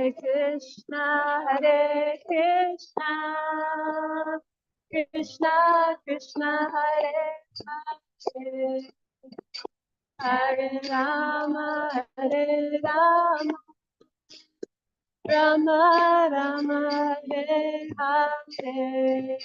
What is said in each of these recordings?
Hare Krishna, Krishna Krishna, Hare Hare Rama, Rama Rama, Hare Hare.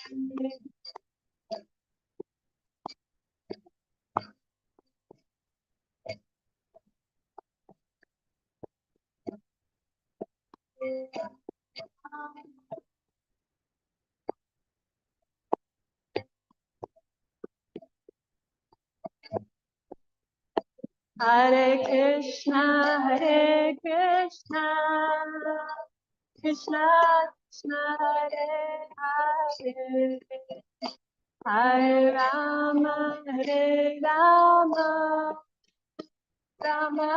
Hare Krishna, Krishna Krishna, Hare Hare, Hare Rama, Rama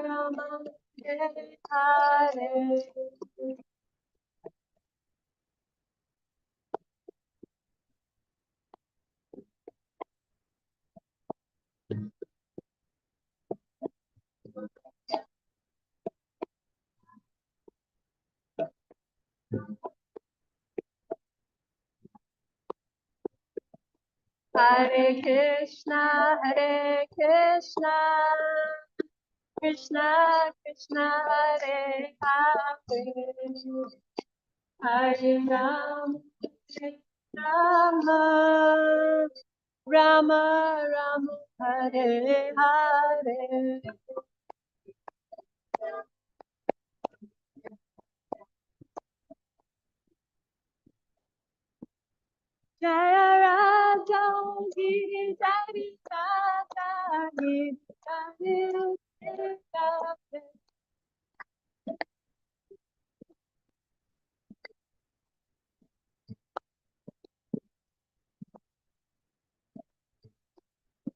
Rama, Hare Hare. Hare Krishna, Krishna Krishna, Hare Hare, Hare Rama, Rama Rama Rama, Hare Hare. Jaya Radha Gita Gita Gita Gita.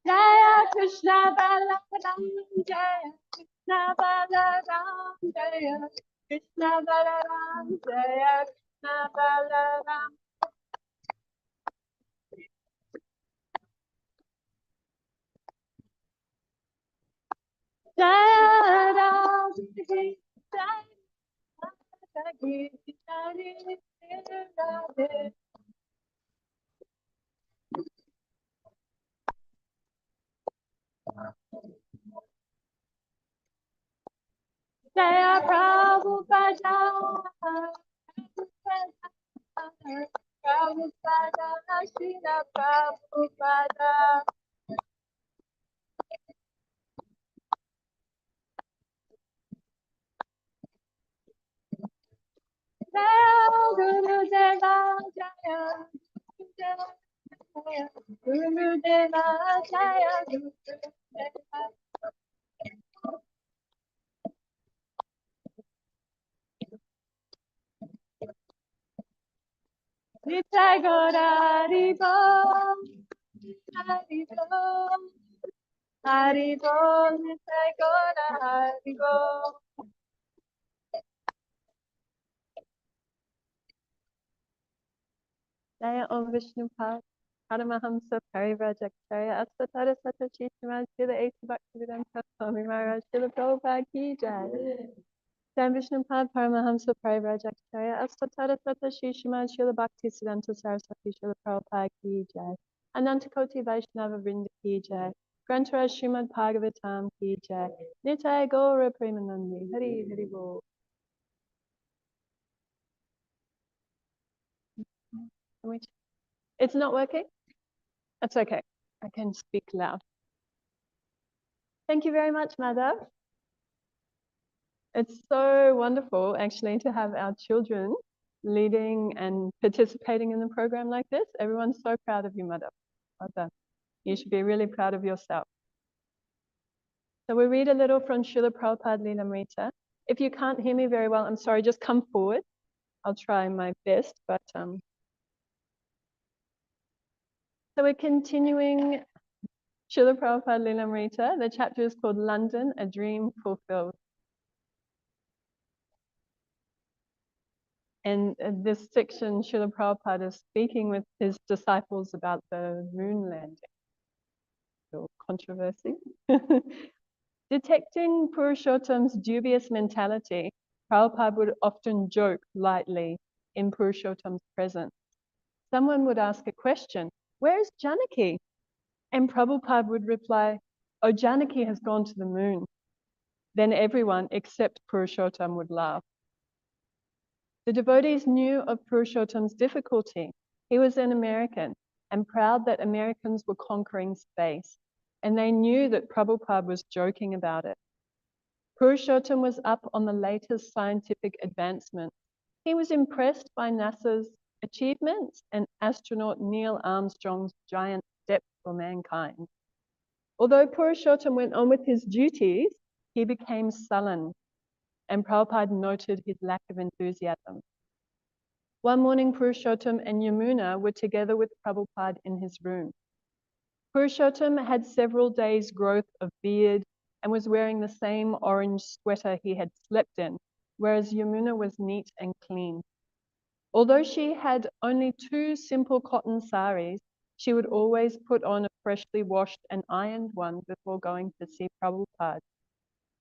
Jaya Krishna Balaram, Jaya Krishna Balaram, Jaya Krishna Balaram, Jaya Krishna Balaram. Jaya Ram, Jaya Prabhupada, Prabhupada, Srila Prabhupada. Jaya Guru Deva, Jaya Guru Deva, Jaya Guru Deva. Nitai Gora Haribo, Haribo, Haribo, Nitai Gora Haribo. Jaya Om Vishnu Pad, Paramahamsa Parivrajacharya, Asvatara Satashi Srimad Srila Esa Bhaktivedanta Swami Maharaj, Srila Prabhupada Ki Jai. Jai Vishnu Pad, Paramahamsa Parivrajacharya, Asvatara Satashi Srimad Srila Bhaktisiddhanta Saraswati, Srila Prabhupada Ki Jai. Anantakoti Vaishnava Vrinda Ki Jai. Grantaraj Srimad Bhagavatam Ki Jai. Nitai Gaura Premanandi, Hari Hari Bol. It's not working? That's okay. I can speak loud. Thank you very much, Madhav. It's so wonderful, actually, to have our children leading and participating in the program like this. Everyone's so proud of you, Madhav. Well done. You should be really proud of yourself. So we read a little from Srila Prabhupada Lilamrita. If you can't hear me very well, I'm sorry, just come forward. I'll try my best, but so we're continuing Srila Prabhupada Lilamrita. The chapter is called London, a Dream Fulfilled. And this section, Srila Prabhupada is speaking with his disciples about the moon landing, or controversy. Detecting Purushottam's dubious mentality, Prabhupada would often joke lightly in Purushottam's presence. Someone would ask a question, "Where is Janaki?" And Prabhupada would reply, "Oh, Janaki has gone to the moon." Then everyone except Purushottam would laugh. The devotees knew of Purushottam's difficulty. He was an American and proud that Americans were conquering space, and they knew that Prabhupada was joking about it. Purushottam was up on the latest scientific advancements. He was impressed by NASA's achievements and astronaut Neil Armstrong's giant step for mankind. Although Purushottam went on with his duties, he became sullen, and Prabhupada noted his lack of enthusiasm. One morning, Purushottam and Yamuna were together with Prabhupada in his room. Purushottam had several days' growth of beard and was wearing the same orange sweater he had slept in, whereas Yamuna was neat and clean. Although she had only 2 simple cotton saris, she would always put on a freshly washed and ironed one before going to see Prabhupada.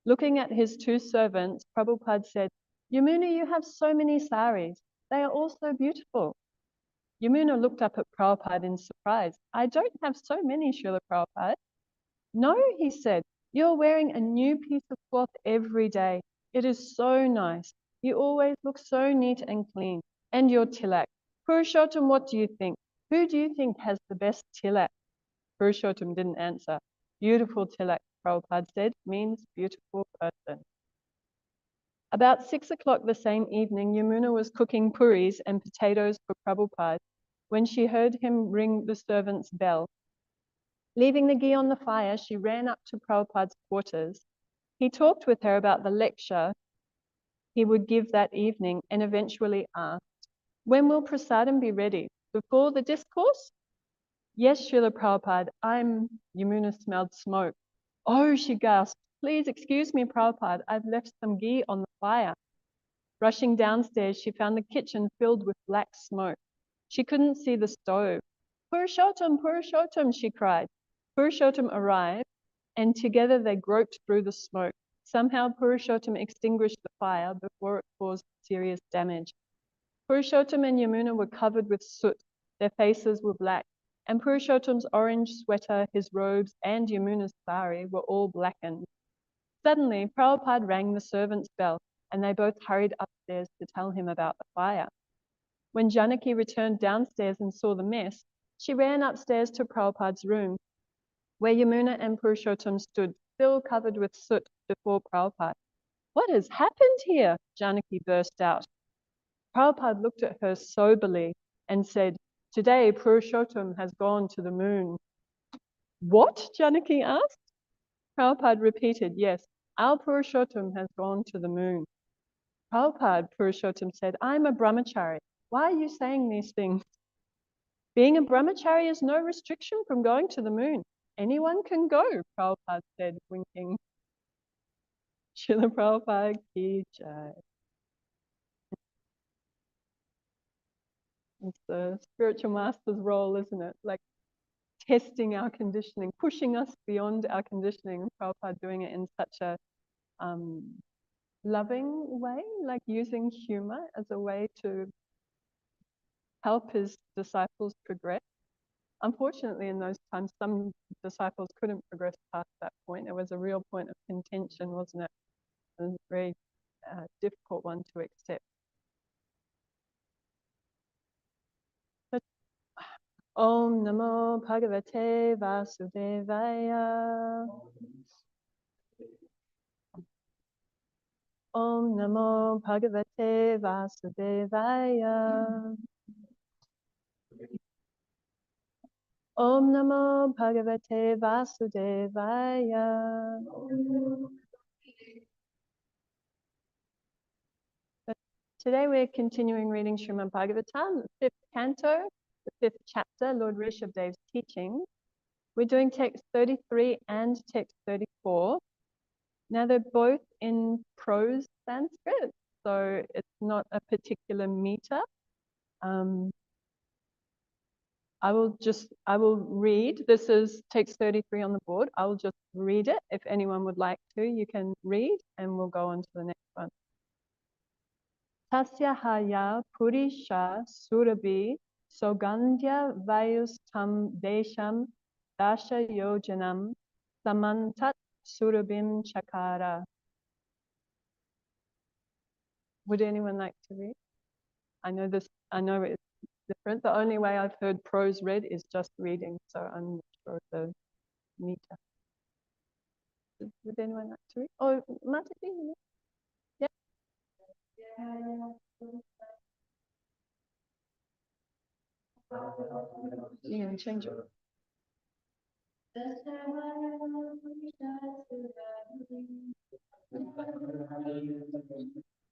Looking at his 2 servants, Prabhupada said, "Yamuna, you have so many saris. They are all so beautiful." Yamuna looked up at Prabhupada in surprise. "I don't have so many, Srila Prabhupada." "No," he said, "you're wearing a new piece of cloth every day. It is so nice. You always look so neat and clean. And your tilak. Purushottam, what do you think? Who do you think has the best tilak?" Purushottam didn't answer. "Beautiful tilak," Prabhupada said, means beautiful person. About 6 o'clock the same evening, Yamuna was cooking puris and potatoes for Prabhupada when she heard him ring the servant's bell. Leaving the ghee on the fire, she ran up to Prabhupada's quarters. He talked with her about the lecture he would give that evening and eventually asked, "When will prasadam be ready? Before the discourse?" "Yes, Srila Prabhupada, Yamuna smelled smoke. "Oh," she gasped, "please excuse me, Prabhupada, I've left some ghee on the fire." Rushing downstairs, she found the kitchen filled with black smoke. She couldn't see the stove. "Purushottam, Purushottam," she cried. Purushottam arrived, and together they groped through the smoke. Somehow Purushottam extinguished the fire before it caused serious damage. Purushottam and Yamuna were covered with soot. Their faces were black, and Purushottam's orange sweater, his robes, and Yamuna's sari were all blackened. Suddenly, Prabhupada rang the servant's bell, and they both hurried upstairs to tell him about the fire. When Janaki returned downstairs and saw the mess, she ran upstairs to Prabhupada's room, where Yamuna and Purushottam stood, still covered with soot, before Prabhupada. "What has happened here?" Janaki burst out. Prabhupada looked at her soberly and said, "Today Purushottam has gone to the moon." "What?" Janaki asked. Prabhupada repeated, "Yes, our Purushottam has gone to the moon." "Prabhupada," Purushottam said, "I'm a brahmachari. Why are you saying these things?" "Being a brahmachari is no restriction from going to the moon. Anyone can go," Prabhupada said, winking. Srila Prabhupada ki jai. It's the spiritual master's role, isn't it? Like testing our conditioning, pushing us beyond our conditioning. Prabhupada doing it in such a loving way, like using humor as a way to help his disciples progress. Unfortunately, in those times, some disciples couldn't progress past that point. It was a real point of contention, wasn't it? It was a very difficult one to accept. But, Om Namo Bhagavate Vasudevaya. Om Namo Bhagavate Vasudevaya. Om Namo Bhagavate Vasudevaya. Today we're continuing reading Srimad Bhagavatam, the 5th canto, the 5th chapter, Lord Rishabhadev's teaching. We're doing text 33 and text 34. Now they're both in prose Sanskrit, so it's not a particular meter. I will read. This is text 33 on the board. I will just read it. If anyone would like to, you can read and we'll go on to the next one. Tasya haya purisha surabhi sogandhya vayustam desham dasha yojanam samantat surabhim chakara. Would anyone like to read? I know it's different. The only way I've heard prose read is just reading, so I'm not sure of the meter. Would anyone like to read? Oh, Mataji, yeah. You can change it.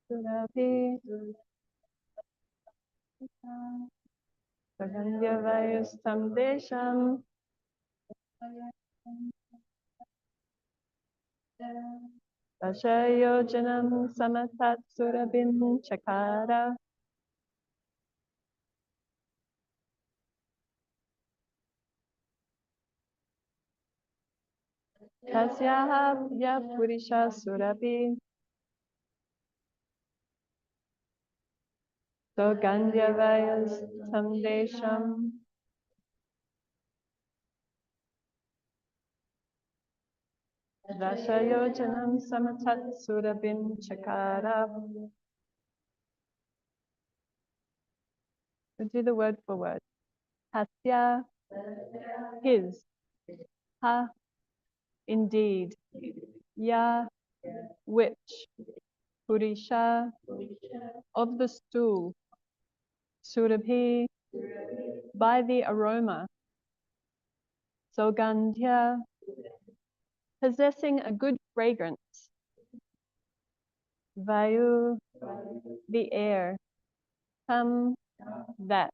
Surabhi Sagandhya Vayustam Desham Dashayojanam Samatat Surabhim Chakara. Tasyaha Ya Purisha Surabhi Sagandhya Vayustam Desham Dashayojanam Samatat Surabhim Chakara. We'll do the word for word. Tasya, his. Ha, indeed. Ya, which. Purisha, of the stool. Surabhi, by the aroma. Sogandhya, possessing a good fragrance. Vayu, the air. Tam, that.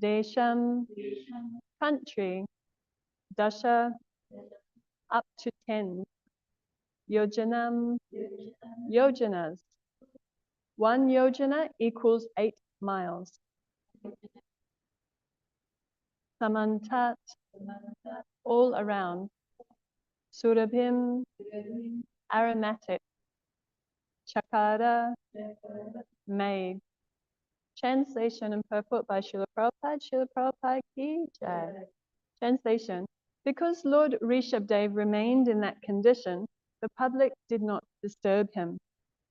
Desham, country. Dasha, up to 10. Yojanam, yojanas. 1 yojana equals 8 miles. Samantat, all around. Surabhim, aromatic. Chakara, made. Translation and purport by Srila Prabhupada. Srila Prabhupada ki jai. Translation. Because Lord Rishabdev remained in that condition, the public did not disturb him.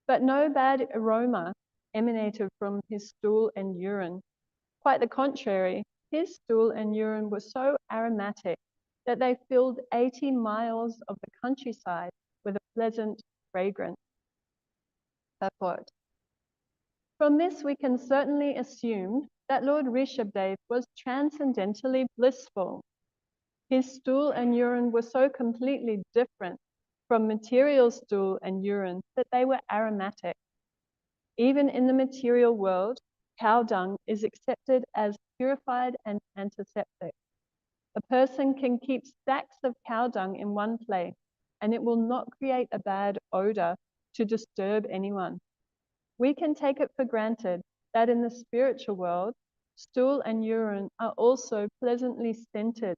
But no bad aroma emanated from his stool and urine. Quite the contrary, his stool and urine were so aromatic that they filled 80 miles of the countryside with a pleasant fragrance. Purport. From this, we can certainly assume that Lord Rishabdev was transcendentally blissful. His stool and urine were so completely different from material stool and urine that they were aromatic. Even in the material world, cow dung is accepted as purified and antiseptic. A person can keep stacks of cow dung in one place, and it will not create a bad odor to disturb anyone. We can take it for granted that in the spiritual world, stool and urine are also pleasantly scented.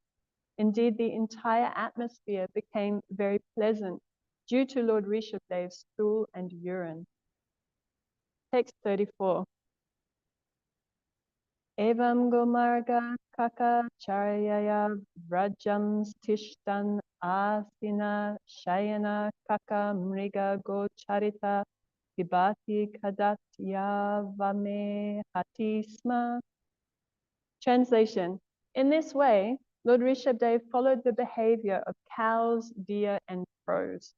Indeed, the entire atmosphere became very pleasant due to Lord Rishabdev's stool and urine. Text 34. Evam gomarga kaka charyaya vrajam tishtan asina shayana kaka mriga gocharita Vibhati kadatya vame hatisma. Translation. In this way, Lord Rishabdev followed the behavior of cows, deer, and crows.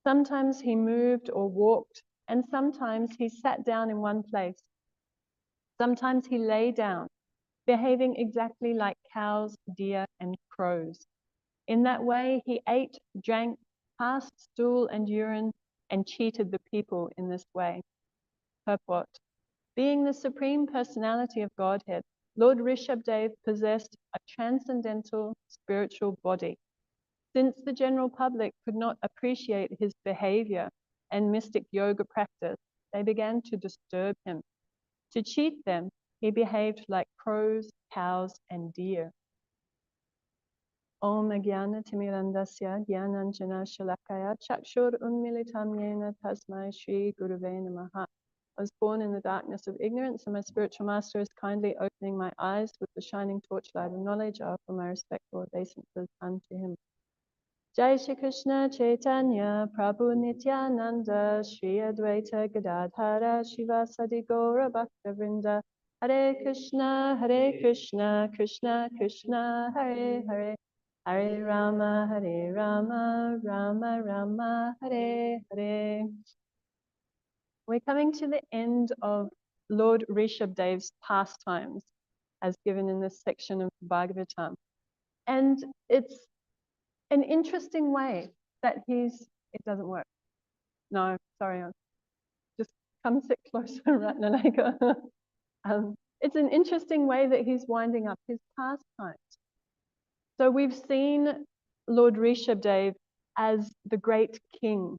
Sometimes he moved or walked, and sometimes he sat down in one place. Sometimes he lay down, behaving exactly like cows, deer, and crows. In that way, he ate, drank, passed stool and urine, and cheated the people in this way. Purport. Being the Supreme Personality of Godhead, Lord Rishabdev possessed a transcendental spiritual body. Since the general public could not appreciate his behavior and mystic yoga practice, they began to disturb him. To cheat them, he behaved like crows, cows, and deer. Om Jnana Timirandasya Jnananjana Shalakaya Chakshur Unmilitam Yena Tasmai Shri Guruve Namaha. I was born in the darkness of ignorance, and my spiritual master is kindly opening my eyes with the shining torchlight of knowledge. I offer my respectful obeisances unto him. Jai Shri Krishna Chaitanya Prabhu Nityananda Shri Advaita Gadadhara Shivasadi Gaura Bhaktavrinda Hare Krishna Krishna Krishna Hare Hare Hare Rama Rama Rama Hare Hare. We're coming to the end of Lord Rishabhadev's pastimes as given in this section of Bhagavatam. And it's an interesting way that it doesn't work. No, sorry, just come sit closer, Ratnaleka. It's an interesting way that he's winding up his pastimes. So we've seen Lord Rishabhadev as the great king,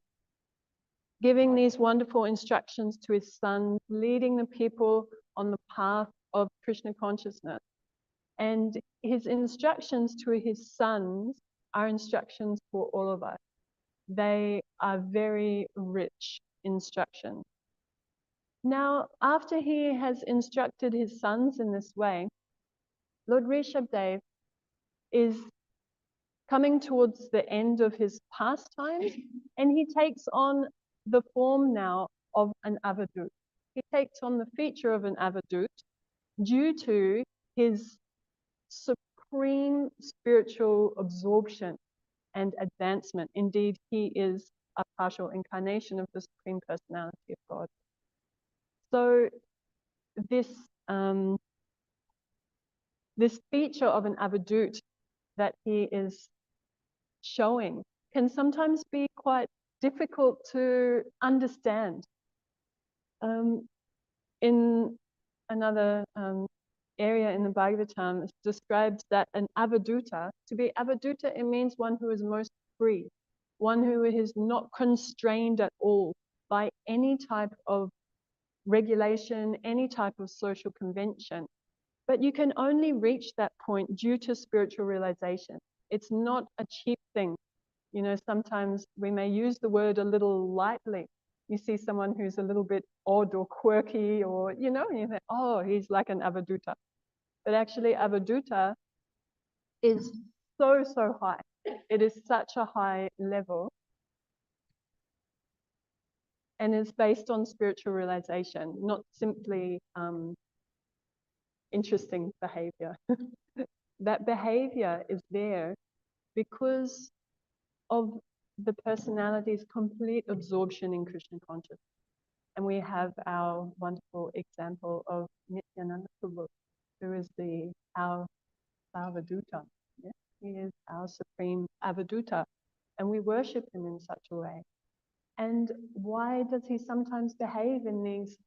giving these wonderful instructions to his sons, leading the people on the path of Krishna consciousness. And his instructions to his sons are instructions for all of us. They are very rich instructions. Now, after he has instructed his sons in this way, Lord Rishabhadev is coming towards the end of his pastimes, and he takes on the form now of an avadut. He takes on the feature of an avadut due to his supreme spiritual absorption and advancement. Indeed, he is a partial incarnation of the Supreme Personality of God. So this feature of an avadut that he is showing can sometimes be quite difficult to understand. In another area in the Bhagavatam, it describes that an avaduta, to be avaduta, it means one who is most free, one who is not constrained at all by any type of regulation, any type of social convention. But you can only reach that point due to spiritual realization. It's not a cheap thing. You know, sometimes we may use the word a little lightly. You see someone who's a little bit odd or quirky, or, you know, you think, oh, he's like an avaduta. But actually, avaduta is so high. It is such a high level. And it's based on spiritual realization, not simply interesting behavior. That behavior is there because of the personality's complete absorption in Krishna consciousness. And we have our wonderful example of Nityananda Prabhu, who is our Avaduta. Yeah? He is our supreme Avaduta, and we worship him in such a way. And why does he sometimes behave in these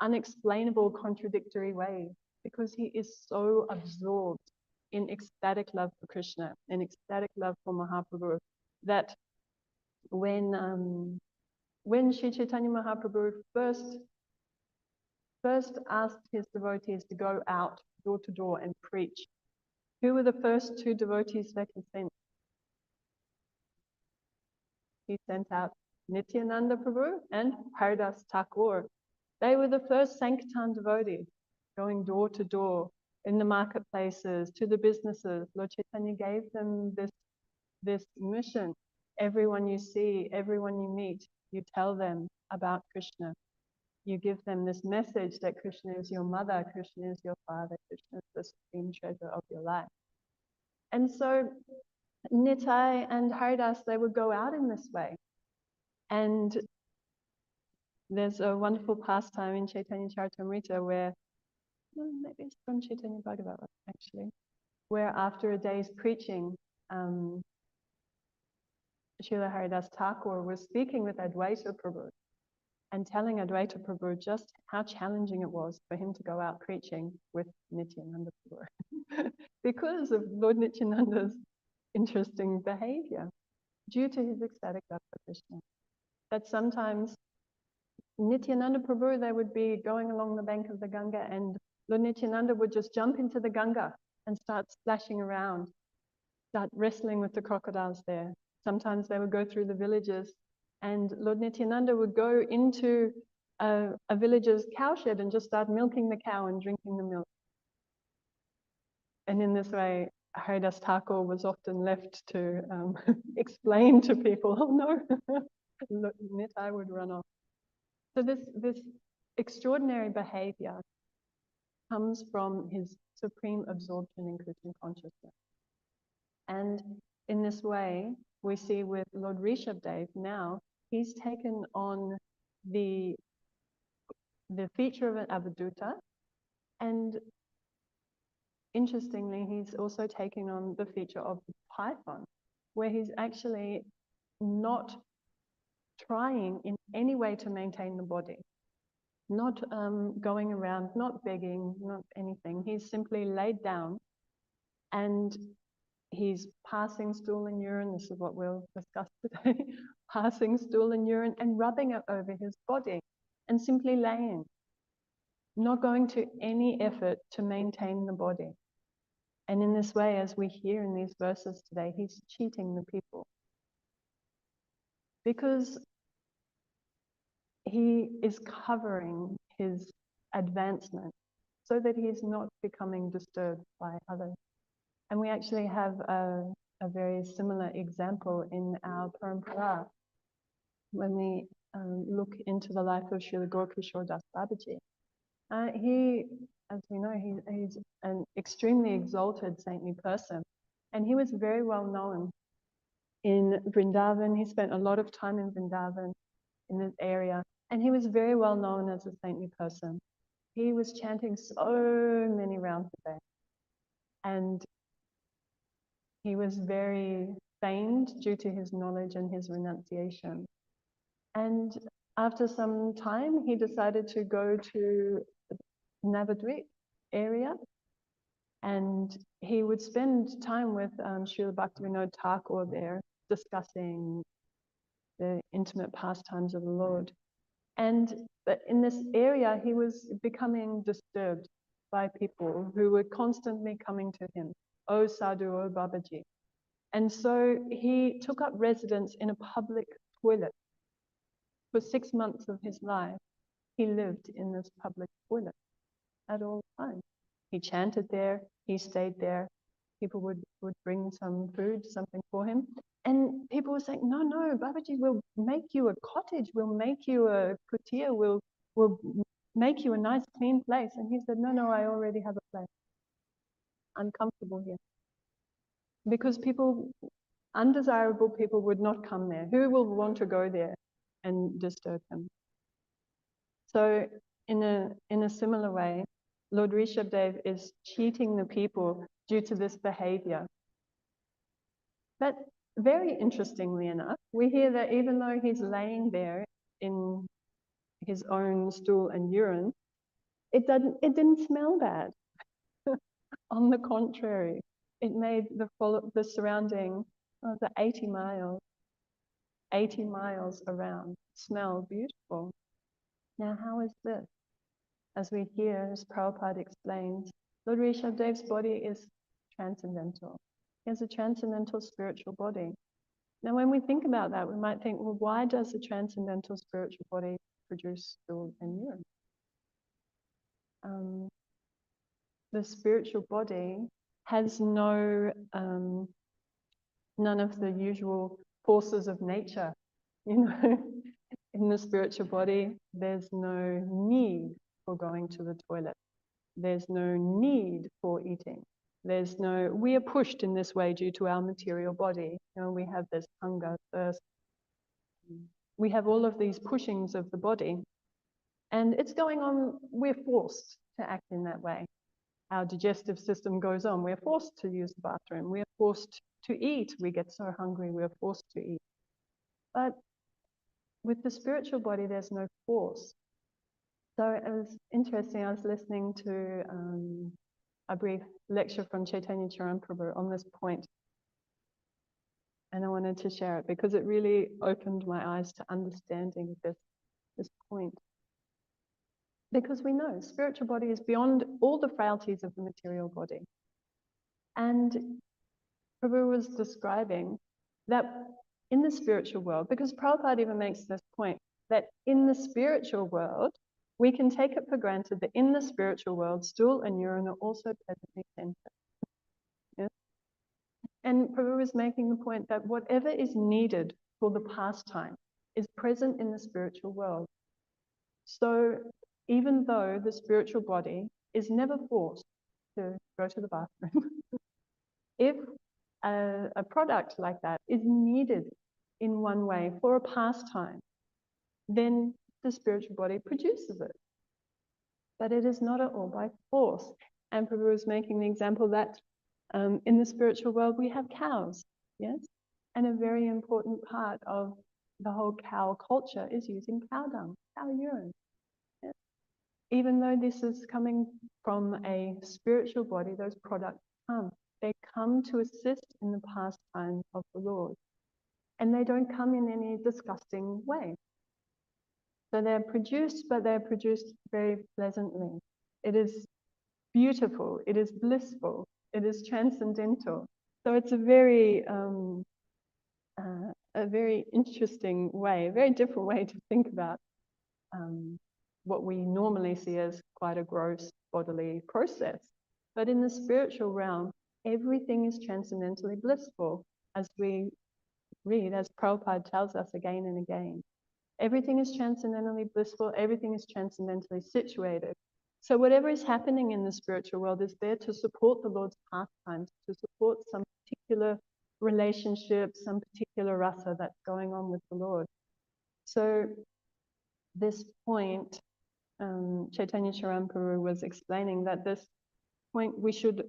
unexplainable, contradictory ways? Because he is so absorbed in ecstatic love for Krishna, in ecstatic love for Mahaprabhu, that when Sri Chaitanya Mahaprabhu first asked his devotees to go out door to door and preach, who were the first two devotees that he sent? He sent out Nityananda Prabhu and Haridas Thakur. They were the first Sankirtan devotees, going door to door in the marketplaces, to the businesses. Lord Chaitanya gave them this mission. Everyone you see, everyone you meet, you tell them about Krishna. You give them this message that Krishna is your mother, Krishna is your father, Krishna is the supreme treasure of your life. And so Nitai and Haridas, they would go out in this way. And there's a wonderful pastime in Chaitanya Charitamrita where, maybe it's from Chaitanya Bhagavata actually, where after a day's preaching, Srila Haridas Thakur was speaking with Advaita Prabhu and telling Advaita Prabhu just how challenging it was for him to go out preaching with Nityananda Prabhu because of Lord Nityananda's interesting behavior due to his ecstatic love for Krishna. That sometimes Nityananda Prabhu, they would be going along the bank of the Ganga, and Lord Nityananda would just jump into the Ganga and start splashing around, start wrestling with the crocodiles there. Sometimes they would go through the villages, and Lord Nityananda would go into a villager's cowshed and just start milking the cow and drinking the milk. And in this way, Haridas Thakur was often left to explain to people, oh no, look, Nitai would run off. So this extraordinary behavior comes from his supreme absorption in Krishna consciousness. And in this way, we see with Lord Rishabdev now, he's taken on the feature of an Avadhuta, and interestingly, he's also taking on the feature of the python, where he's actually not trying in any way to maintain the body, not going around, not begging, not anything. He's simply laid down and he's passing stool and urine. This is what we'll discuss today. Passing stool and urine and rubbing it over his body and simply laying, not going to any effort to maintain the body. And in this way, as we hear in these verses today, he's cheating the people, because he is covering his advancement so that he's not becoming disturbed by others. And we actually have a very similar example in our parampara when we look into the life of Srila Gaurkishore Das Babaji. He, as we know, he's an extremely exalted saintly person, and he was very well known in Vrindavan. He spent a lot of time in Vrindavan, in this area, and he was very well known as a saintly person. He was chanting so many rounds a day, and he was very famed due to his knowledge and his renunciation. And after some time, he decided to go to Navadvip area, and he would spend time with Srila Bhaktivinoda Thakur there, discussing the intimate pastimes of the Lord. But in this area, he was becoming disturbed by people who were constantly coming to him, "Oh Sadhu, oh Babaji." And so he took up residence in a public toilet. For 6 months of his life, he lived in this public toilet at all times. He chanted there, he stayed there. People would bring some food, something for him. And people were saying, no, Babaji, we'll make you a cottage, we'll make you a kutia, we'll make you a nice clean place. And he said, no, I already have a place. I'm comfortable here. Because undesirable people would not come there. Who will want to go there and disturb him? So in a similar way, Lord Rishabdev is cheating the people due to this behavior. But very interestingly enough, we hear that even though he's laying there in his own stool and urine, it didn't smell bad. On the contrary, it made the surrounding, the 80 miles around smell beautiful. Now, how is this? As we hear, as Prabhupada explains, Lord Rishabdev's body is transcendental. He has a transcendental spiritual body. Now, when we think about that, we might think, well, why does the transcendental spiritual body produce stool and urine? The spiritual body has none of the usual forces of nature. In the spiritual body, there's no need for going to the toilet. There's no need for eating. We are pushed in this way due to our material body. We have this hunger, thirst. We have all of these pushings of the body. And it's going on, we're forced to act in that way. Our digestive system goes on. We're forced to use the bathroom. We're forced to eat. We get so hungry, we're forced to eat. But with the spiritual body, there's no force. So it was interesting, I was listening to a brief lecture from Chaitanya Charaprabhu on this point. And I wanted to share it because it really opened my eyes to understanding this point. Because we know spiritual body is beyond all the frailties of the material body. And Prabhu was describing that in the spiritual world, because Prabhupada even makes this point, that in the spiritual world, we can take it for granted that in the spiritual world, stool and urine are also presently centered. Yes? And Prabhu was making the point that whatever is needed for the pastime is present in the spiritual world. So even though the spiritual body is never forced to go to the bathroom, if a product like that is needed in one way for a pastime, then the spiritual body produces it. But it is not at all by force. And Prabhu was making the example that in the spiritual world we have cows, yes? And a very important part of the whole cow culture is using cow dung, cow urine. Yes? Even though this is coming from a spiritual body, those products come. They come to assist in the pastime of the Lord. And they don't come in any disgusting way. So they're produced, but they're produced very pleasantly. It is beautiful, it is blissful, it is transcendental. So it's a very interesting way, a very different way to think about what we normally see as quite a gross bodily process. But in the spiritual realm, everything is transcendentally blissful, as we read, as Prabhupada tells us again and again. Everything is transcendently blissful, everything is transcendently situated. So whatever is happening in the spiritual world is there to support the Lord's pastimes, to support some particular relationship, some particular rasa that's going on with the Lord. So this point, Chaitanya Charamparu was explaining that this point, we should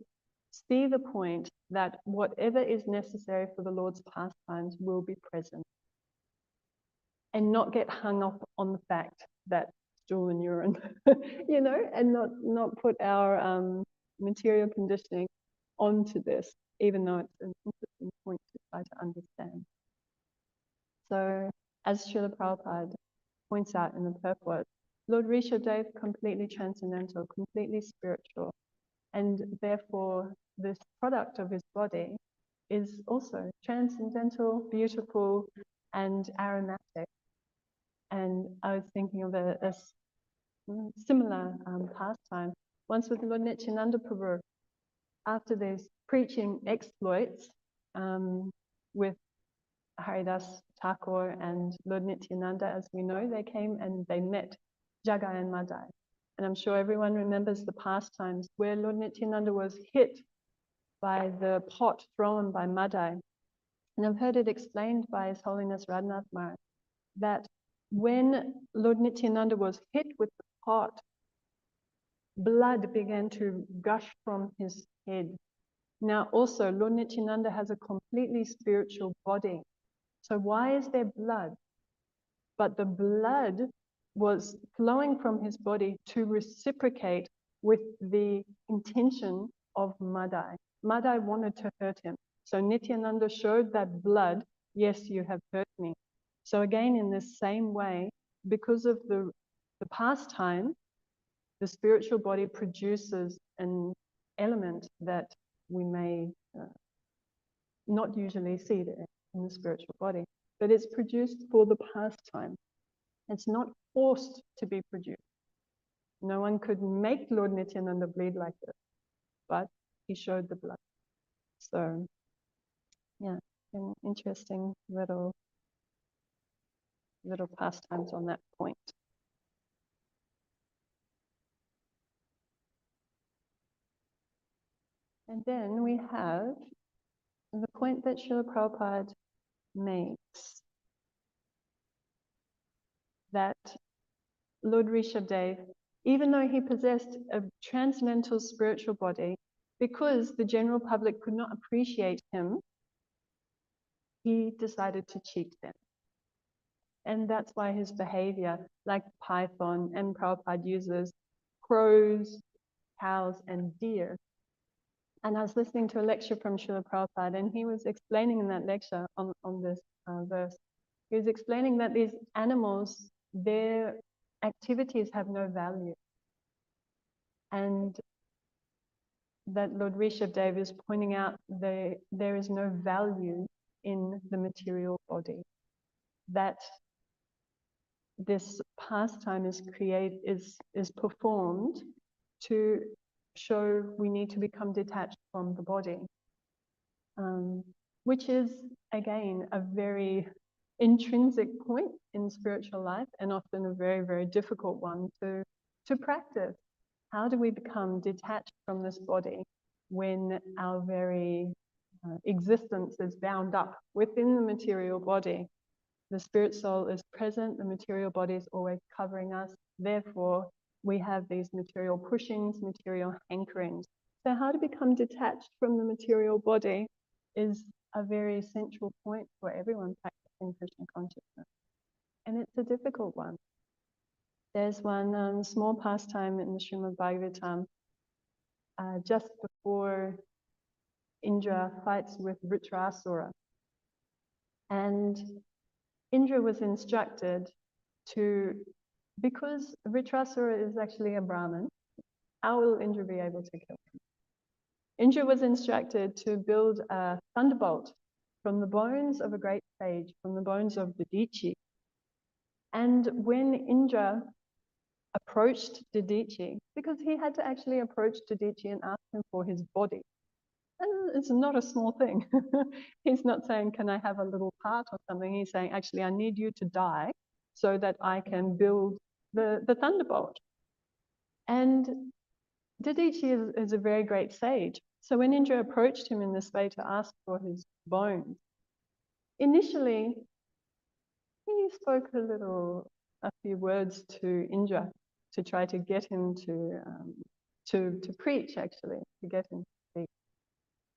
see the point that whatever is necessary for the Lord's pastimes will be present, and not get hung up on the fact that stool and urine, you know, and not put our material conditioning onto this, even though it's an interesting point to try to understand. So, as Srila Prabhupada points out in the purport, Lord Rishabdev completely transcendental, completely spiritual, and therefore this product of his body is also transcendental, beautiful, and aromatic. And I was thinking of a similar pastime once with Lord Nityananda Prabhu. After these preaching exploits with Haridas Thakur and Lord Nityananda, as we know, they came and they met Jagai and Madai. And I'm sure everyone remembers the pastimes where Lord Nityananda was hit by the pot thrown by Madai. And I've heard it explained by His Holiness Radhanath Maharaj that when Lord Nityananda was hit with the pot, blood began to gush from his head. Now also, Lord Nityananda has a completely spiritual body. So why is there blood? But the blood was flowing from his body to reciprocate with the intention of Madai. Madai wanted to hurt him. So Nityananda showed that blood, yes, you have hurt me. So again, in this same way, because of the pastime, the spiritual body produces an element that we may not usually see there in the spiritual body, but it's produced for the pastime. It's not forced to be produced. No one could make Lord Nityananda bleed like this, but he showed the blood. So, yeah, an interesting little pastimes on that point. And then we have the point that Srila Prabhupada makes, that Lord Rishabdev, even though he possessed a transcendental spiritual body, because the general public could not appreciate him, he decided to cheat them. And that's why his behavior, like python, and Prabhupada uses crows, cows, and deer. And I was listening to a lecture from Srila Prabhupada, and he was explaining in that lecture on this verse, he was explaining that these animals, their activities have no value. And that Lord Rishabdev is pointing out there is no value in the material body. That this pastime is performed to show we need to become detached from the body, which is, again, a very intrinsic point in spiritual life, and often a very, very difficult one to practice. How do we become detached from this body when our very existence is bound up within the material body? The spirit soul is present, the material body is always covering us. Therefore, we have these material pushings, material hankerings. So how to become detached from the material body is a very central point for everyone practicing Krishna consciousness. And it's a difficult one. There's one small pastime in the Srimad Bhagavatam just before Indra fights with Vritrasura. And Indra was instructed to, because Vritrasura is actually a Brahmin, how will Indra be able to kill him? Indra was instructed to build a thunderbolt from the bones of a great sage, from the bones of Dadichi. And when Indra approached Dadichi, because he had to actually approach Dadichi and ask him for his body. And it's not a small thing. He's not saying, can I have a little part or something? He's saying, actually, I need you to die so that I can build the thunderbolt. And Dadichi is a very great sage. So when Indra approached him in this way to ask for his bones, initially, he spoke a few words to Indra to try to get him to preach, actually, to get him to speak.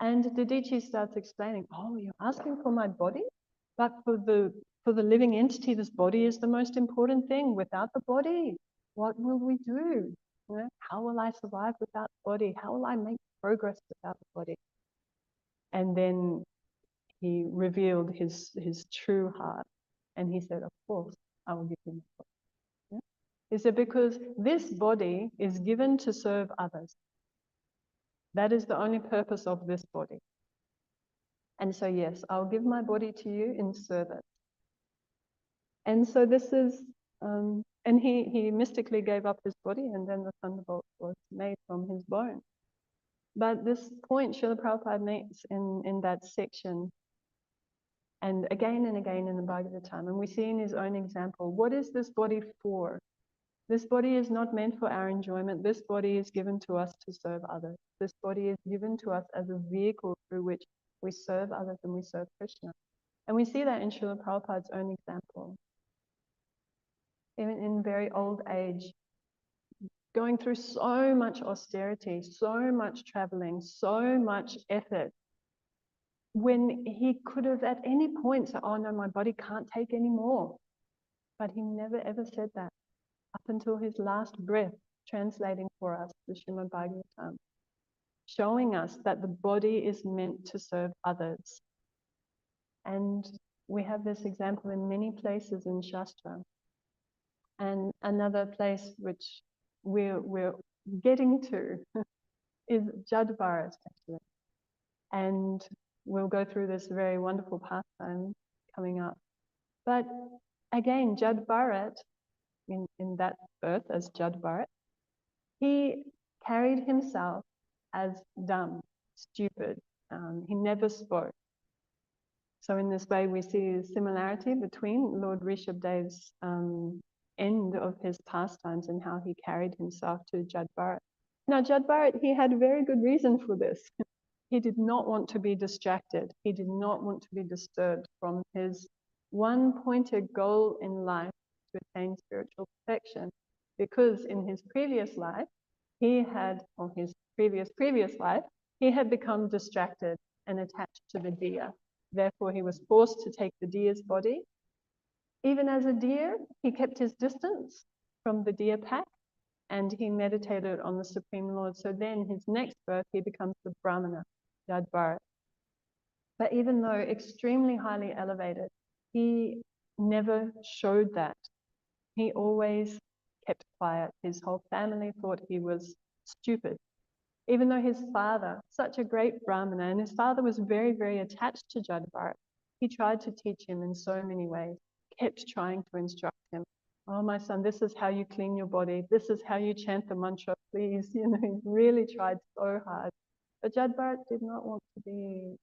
And Dadichi starts explaining, oh, you're asking for my body? But for the living entity, this body is the most important thing. Without the body, what will we do? You know, how will I survive without the body? How will I make progress without the body? And then he revealed his true heart. And he said, of course, I will give him the body. Yeah? He said, because this body is given to serve others. That is the only purpose of this body. And so, yes, I'll give my body to you in service. And so this is, and he mystically gave up his body, and then the thunderbolt was made from his bone. But this point Srila Prabhupada makes in that section, and again in the Bhagavatam, and we see in his own example, what is this body for? This body is not meant for our enjoyment. This body is given to us to serve others. This body is given to us as a vehicle through which we serve others and we serve Krishna. And we see that in Srila Prabhupada's own example. Even in very old age, going through so much austerity, so much traveling, so much effort, when he could have at any point said, oh no, my body can't take any more. But he never ever said that up until his last breath, translating for us the Srimad Bhagavatam, showing us that the body is meant to serve others. And we have this example in many places in Shastra. And another place which we're getting to is Jad Bharat, actually. And we'll go through this very wonderful pastime coming up. But again, Jad Bharat, in that birth as Jad Bharat, he carried himself as dumb, stupid. He never spoke. So in this way, we see a similarity between Lord Rishabhadev's end of his pastimes and how he carried himself to Jad Bharat. Now, Jad Bharat, he had very good reason for this. He did not want to be distracted. He did not want to be disturbed from his one pointed goal in life to attain spiritual perfection. Because in his previous life, or his previous life, he had become distracted and attached to the deer. Therefore, he was forced to take the deer's body. Even as a deer, he kept his distance from the deer pack and he meditated on the Supreme Lord. So then his next birth, he becomes the Brahmana, Jad Bharat. But even though extremely highly elevated, he never showed that. He always kept quiet. His whole family thought he was stupid. Even though his father, such a great Brahmana, and his father was very, very attached to Jad Bharat, he tried to teach him in so many ways, kept trying to instruct him. oh, my son, this is how you clean your body. This is how you chant the mantra, please. You know, he really tried so hard. But Jad Bharat did not want to be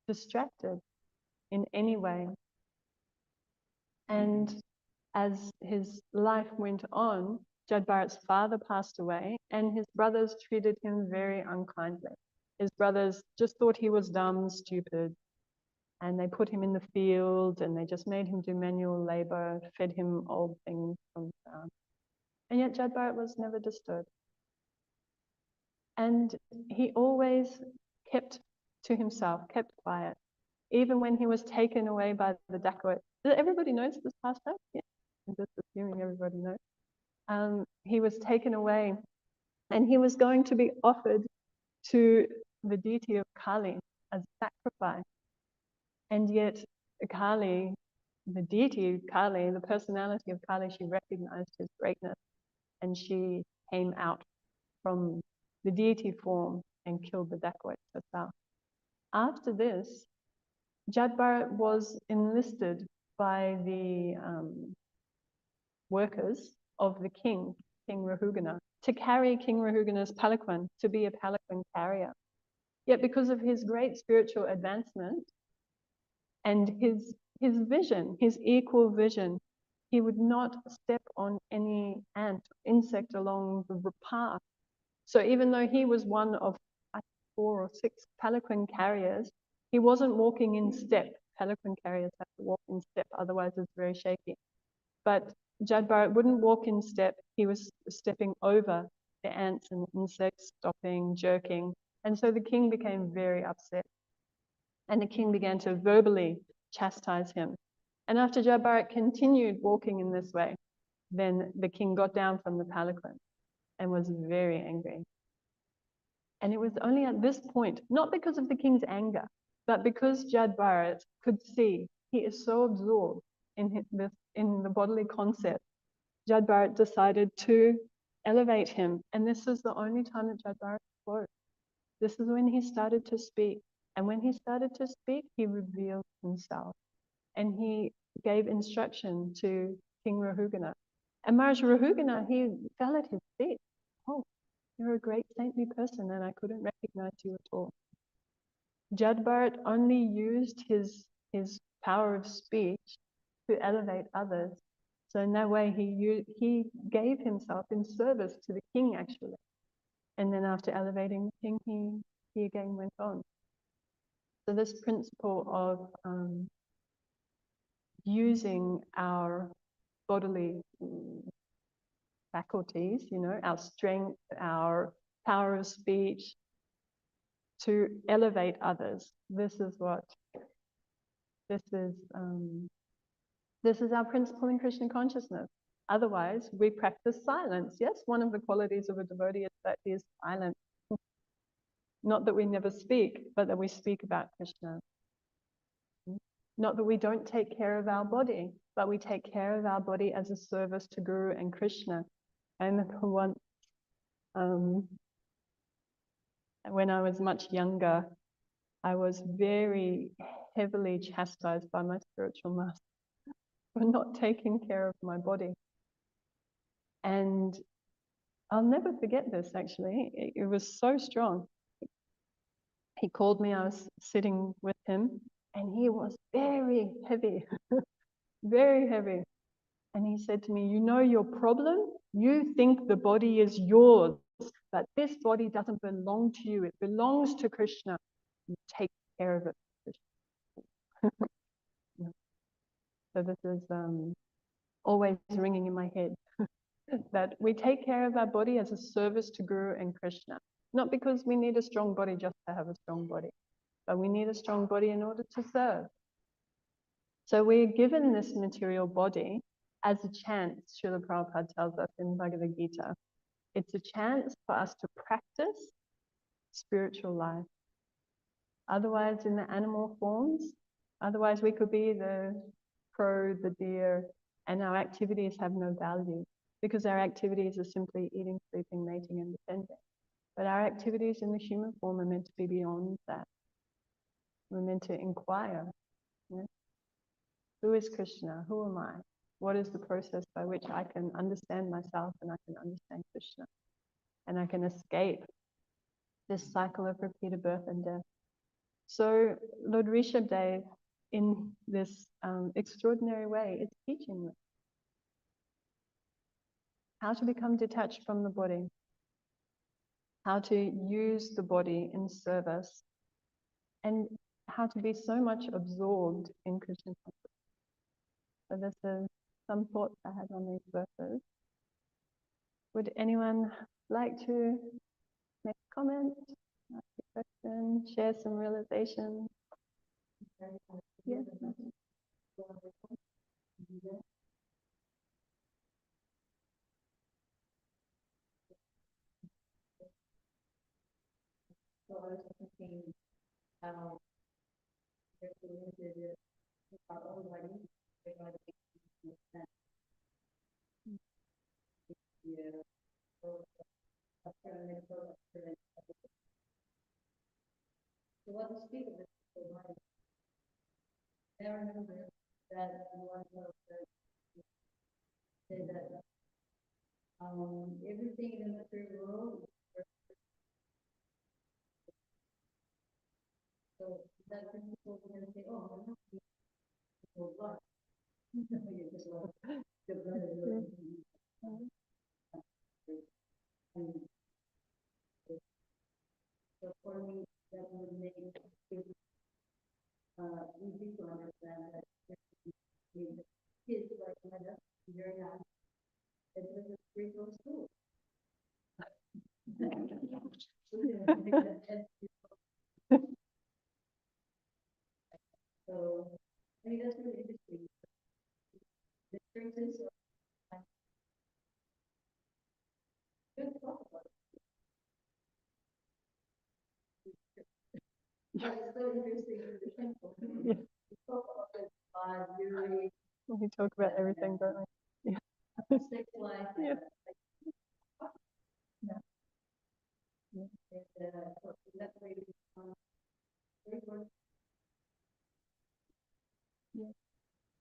distracted in any way. And as his life went on, Jad Bharat's father passed away and his brothers treated him very unkindly. His brothers just thought he was dumb, stupid, and they put him in the field and they just made him do manual labor, fed him old things from the ground. And yet Jad Bharat was never disturbed. And he always kept to himself, kept quiet, even when he was taken away by the dacoit. Everybody knows this pastime? Yeah, I'm just assuming everybody knows. He was taken away and he was going to be offered to the deity of Kali as sacrifice. And yet Kali, the deity of Kali, the personality of Kali, she recognized his greatness and she came out from the deity form and killed the dacoit herself. After this, Jad Bharat was enlisted by the workers of the king, King Rahugana, to carry King Rahugana's palanquin, to be a palanquin carrier. Yet because of his great spiritual advancement and his vision, his equal vision, he would not step on any ant, insect along the path. So even though he was one of 4 or 6 palanquin carriers, he wasn't walking in step. Palanquin carriers have to walk in step, otherwise it's very shaky. But Jad Bharat wouldn't walk in step. He was stepping over the ants and insects, stopping, jerking. And so the king became very upset. And the king began to verbally chastise him. And after Jad Bharat continued walking in this way, then the king got down from the palanquin and was very angry. And it was only at this point, not because of the king's anger, but because Jad Bharat could see he is so absorbed in the bodily concept, Jad Bharat decided to elevate him. And this is the only time that Jad Bharat spoke. This is when he started to speak. And when he started to speak, he revealed himself. And he gave instruction to King Rahugana. And Maharaj Rahugana, he fell at his feet. Oh, you're a great saintly person and I couldn't recognize you at all. Jad Bharat only used his power of speech to elevate others. So in that way, he gave himself in service to the king, actually. And then after elevating the king, he again went on. So this principle of using our bodily faculties, you know, our strength, our power of speech, to elevate others. This is our principle in Krishna consciousness. Otherwise, we practice silence. Yes, one of the qualities of a devotee is that he is silent. Not that we never speak, but that we speak about Krishna. Not that we don't take care of our body, but we take care of our body as a service to Guru and Krishna. I remember once, when I was much younger, I was very heavily chastised by my spiritual master for not taking care of my body. And I'll never forget this, actually. It was so strong. He called me, I was sitting with him, and he was very heavy, very heavy. And he said to me, you know your problem? You think the body is yours, but this body doesn't belong to you. It belongs to Krishna. You take care of it. So this is always ringing in my head, that we take care of our body as a service to Guru and Krishna. Not because we need a strong body just to have a strong body, but we need a strong body in order to serve. So we're given this material body as a chance, Srila Prabhupada tells us in Bhagavad Gita. It's a chance for us to practice spiritual life. Otherwise, in the animal forms, otherwise we could be the crow, the deer, and our activities have no value because our activities are simply eating, sleeping, mating, and defending. But our activities in the human form are meant to be beyond that. We're meant to inquire, you know, who is Krishna? Who am I? What is the process by which I can understand myself and I can understand Krishna? And I can escape this cycle of repeated birth and death. So Lord Rishabhdev, in this extraordinary way, is teaching me how to become detached from the body, how to use the body in service, and how to be so much absorbed in Krishna consciousness. So this is some thoughts I had on these verses. Would anyone like to make a comment, ask a question, share some realizations? Yes. We talk about everything, don't we? Yeah. Yeah. Yeah.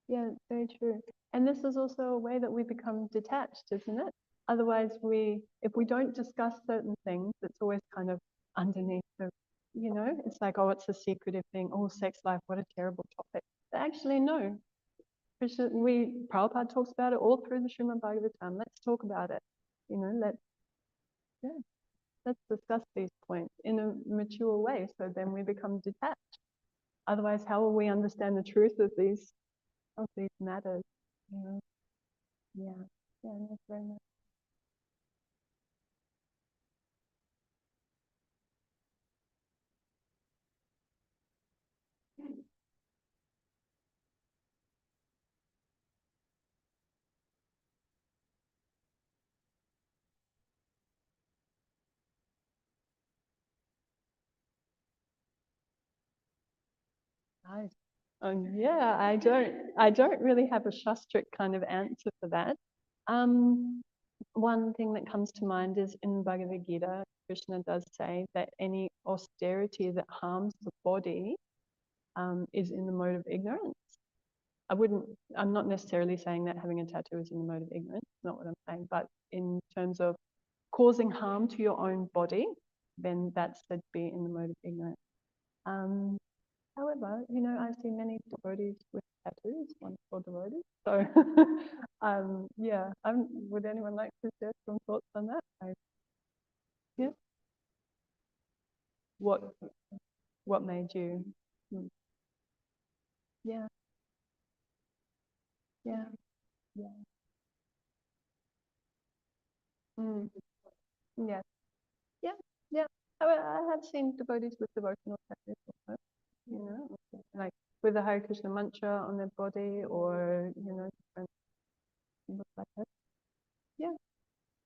Yeah, very true. And this is also a way that we become detached, isn't it? Otherwise, if we don't discuss certain things, it's always kind of underneath the, it's like, oh, it's a secretive thing. Oh, sex life, what a terrible topic. But actually, no. Prabhupada talks about it all through the Srimad Bhagavatam. Let's talk about it. Let's discuss these points in a mature way, so then we become detached. Otherwise, how will we understand the truth of these matters? Yeah, that's very much. Nice. Yeah, I don't really have a shastric kind of answer for that. One thing that comes to mind is in Bhagavad Gita, Krishna does say that any austerity that harms the body is in the mode of ignorance. I'm not necessarily saying that having a tattoo is in the mode of ignorance, not what I'm saying, but in terms of causing harm to your own body, then that's said to be in the mode of ignorance. However, I see many devotees with tattoos, wonderful devotees. So, yeah, would anyone like to share some thoughts on that? Yeah. What made you? Yeah, yeah, yeah. Mm. Yeah, yeah, yeah. I have seen devotees with devotional tattoos also, like with the Hare Krishna mantra on their body, or different symbols like that. Yeah,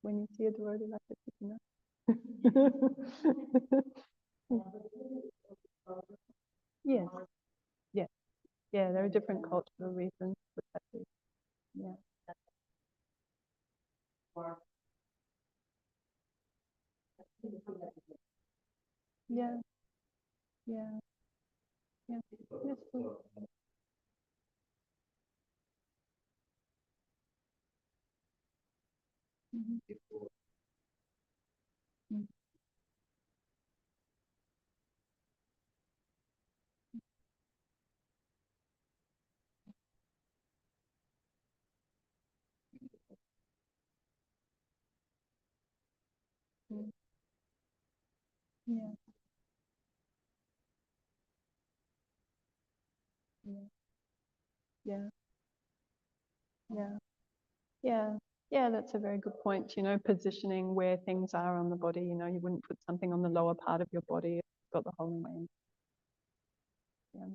when you see a devotee like it, Yes, yeah, yeah. There are different cultural reasons for tattoos. Yeah, yeah, yeah, yeah. Yes, Mhm. Mhm. Mhm. Yeah, yeah, yeah, yeah, yeah. Yeah, that's a very good point. Positioning where things are on the body. You wouldn't put something on the lower part of your body. It's got the whole way. Yeah.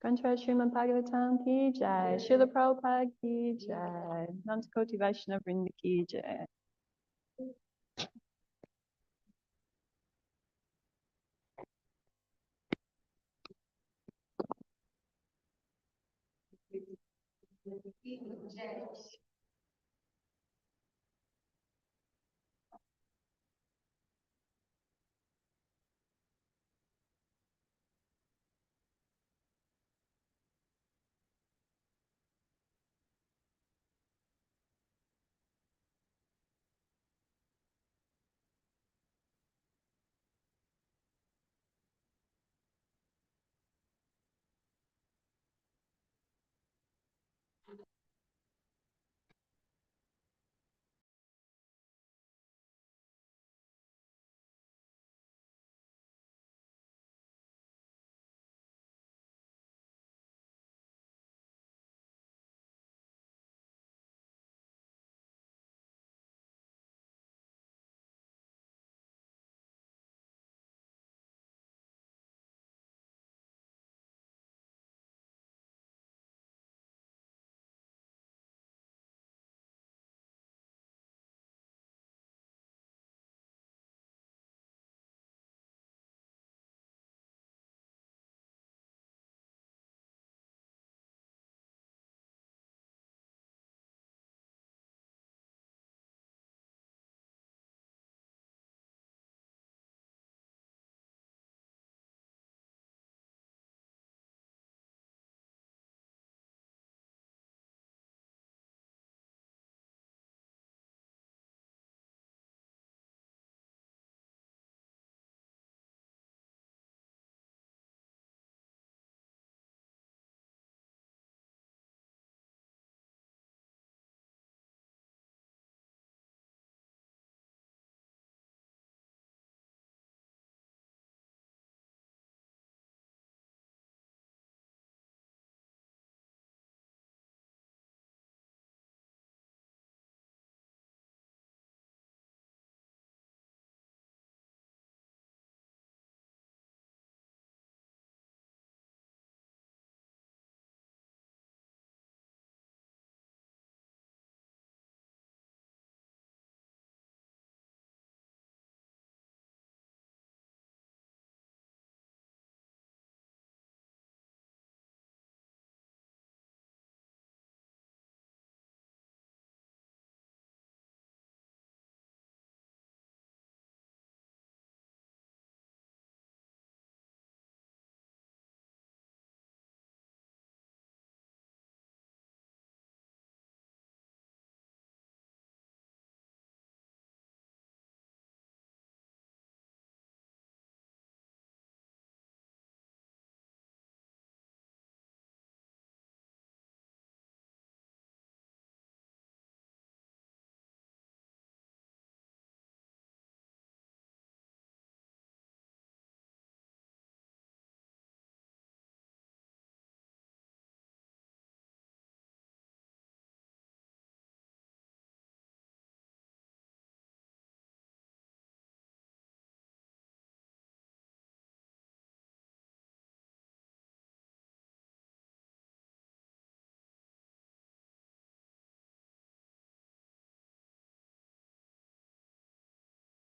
Grandpa Srimad Bhagavatam ki jai, Srila Prabhupada ki jai, Nantakoti Vaishnava Vrinda ki jai.